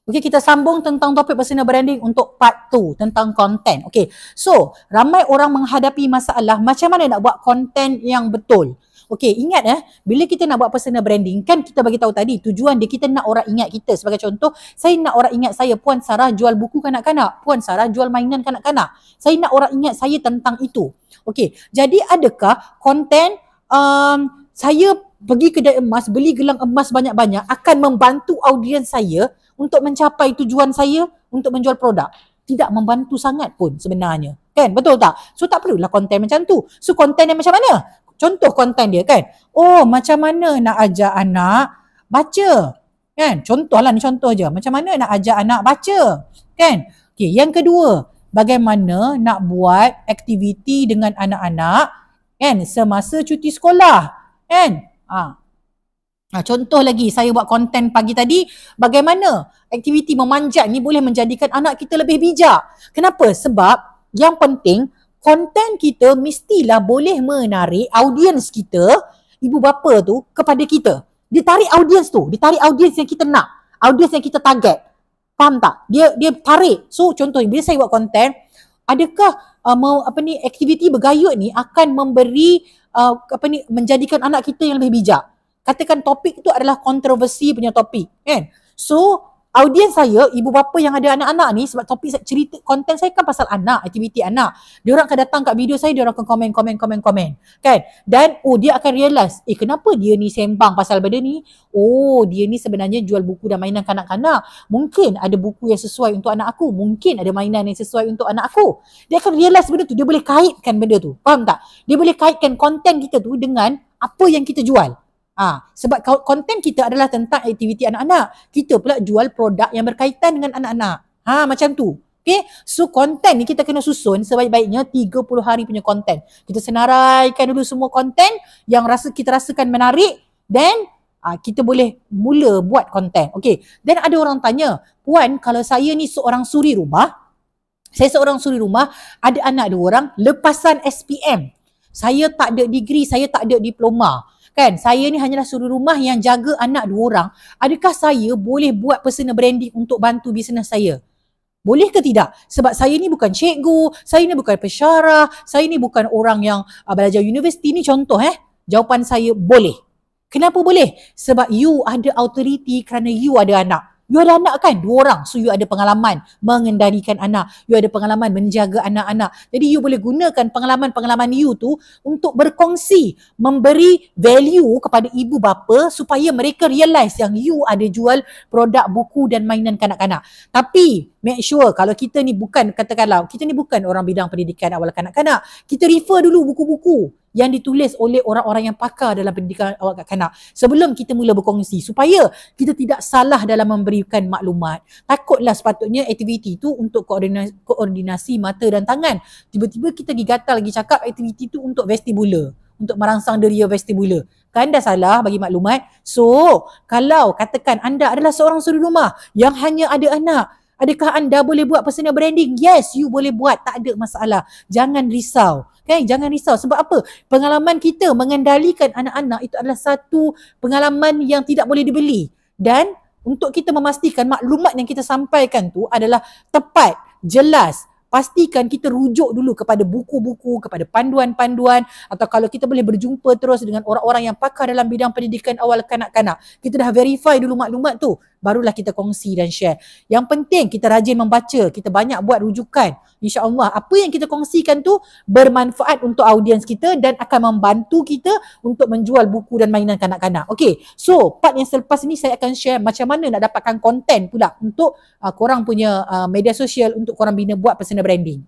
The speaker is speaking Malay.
Okay, kita sambung tentang topik personal branding untuk part 2 tentang konten. Okay, so ramai orang menghadapi masalah macam mana nak buat konten yang betul. Okay, ingat bila kita nak buat personal branding, kan kita bagi tahu tadi tujuan dia kita nak orang ingat kita. Sebagai contoh, saya nak orang ingat saya Puan Sarah jual buku kanak-kanak, Puan Sarah jual mainan kanak-kanak. Saya nak orang ingat saya tentang itu. Okay, jadi adakah konten saya pergi kedai emas, beli gelang emas banyak-banyak akan membantu audiens saya untuk mencapai tujuan saya untuk menjual produk? Tidak membantu sangat pun sebenarnya. Kan? Betul tak? So tak perlulah konten macam tu. So konten yang macam mana? Contoh konten dia kan. Oh, macam mana nak ajak anak baca? Kan? Contohlah ni contoh je. Macam mana nak ajak anak baca? Kan? Okay, yang kedua, bagaimana nak buat aktiviti dengan anak-anak kan semasa cuti sekolah? Kan? Contoh lagi, saya buat konten pagi tadi, bagaimana aktiviti memanjat ni boleh menjadikan anak kita lebih bijak. Kenapa? Sebab yang penting, konten kita mestilah boleh menarik audiens kita, ibu bapa tu, kepada kita. Dia tarik audiens tu, dia tarik audiens yang kita nak, audiens yang kita target. Faham tak? Dia tarik. So contoh, bila saya buat konten, adakah aktiviti bergayut ni akan memberi menjadikan anak kita yang lebih bijak? Katakan topik tu adalah kontroversi punya topik, kan? So, audiens saya, ibu bapa yang ada anak-anak ni, sebab topik cerita, konten saya kan pasal anak, aktiviti anak. Diorang akan datang kat video saya, diorang akan komen, kan? Dan, dia akan realise, kenapa dia ni sembang pasal benda ni? Oh, dia ni sebenarnya jual buku dan mainan kanak-kanak. Mungkin ada buku yang sesuai untuk anak aku. Mungkin ada mainan yang sesuai untuk anak aku. Dia akan realise benda tu, dia boleh kaitkan benda tu. Faham tak? Dia boleh kaitkan konten kita tu dengan apa yang kita jual. Sebab konten kita adalah tentang aktiviti anak-anak. Kita pula jual produk yang berkaitan dengan anak-anak. Macam tu. Okay? So konten ni kita kena susun sebaik-baiknya 30 hari punya konten. Kita senaraikan dulu semua konten yang kita rasakan menarik, then kita boleh mula buat konten. Okay. Then ada orang tanya, Puan, kalau saya ni seorang suri rumah, ada anak 2 orang, lepasan SPM. Saya tak ada degree, saya tak ada diploma. Kan, saya ni hanyalah suri rumah yang jaga anak 2 orang. Adakah saya boleh buat personal branding untuk bantu bisnes saya? Boleh ke tidak? Sebab saya ni bukan cikgu, saya ni bukan pensyarah, saya ni bukan orang yang belajar universiti ni, contoh Jawapan saya, boleh. Kenapa boleh? Sebab you ada authority kerana you ada anak. You ada anak kan? 2 orang. So you ada pengalaman mengendalikan anak. You ada pengalaman menjaga anak-anak. Jadi you boleh gunakan pengalaman-pengalaman you tu untuk berkongsi, memberi value kepada ibu bapa supaya mereka realise yang you ada jual produk buku dan mainan kanak-kanak. Tapi make sure kalau kita ni bukan, katakanlah kita ni bukan orang bidang pendidikan awal kanak-kanak, kita refer dulu buku-buku yang ditulis oleh orang-orang yang pakar dalam pendidikan awal kanak-kanak sebelum kita mula berkongsi, supaya kita tidak salah dalam memberikan maklumat. Takutlah sepatutnya aktiviti tu untuk koordinasi mata dan tangan. Tiba-tiba kita digatal lagi cakap aktiviti tu untuk vestibular, untuk merangsang deria vestibular. Kan dah salah bagi maklumat. So, kalau katakan anda adalah seorang suri rumah yang hanya ada anak, adakah anda boleh buat personal branding? Yes, you boleh buat. Tak ada masalah. Jangan risau. Okay, jangan risau. Sebab apa? Pengalaman kita mengendalikan anak-anak itu adalah satu pengalaman yang tidak boleh dibeli. Dan untuk kita memastikan maklumat yang kita sampaikan tu adalah tepat, jelas, pastikan kita rujuk dulu kepada buku-buku, kepada panduan-panduan, atau kalau kita boleh berjumpa terus dengan orang-orang yang pakar dalam bidang pendidikan awal kanak-kanak. Kita dah verify dulu maklumat tu, barulah kita kongsi dan share. Yang penting kita rajin membaca, kita banyak buat rujukan. InsyaAllah apa yang kita kongsikan tu bermanfaat untuk audiens kita dan akan membantu kita untuk menjual buku dan mainan kanak-kanak. Okay, so part yang selepas ni saya akan share macam mana nak dapatkan konten pula untuk korang punya media sosial untuk korang buat personal branding.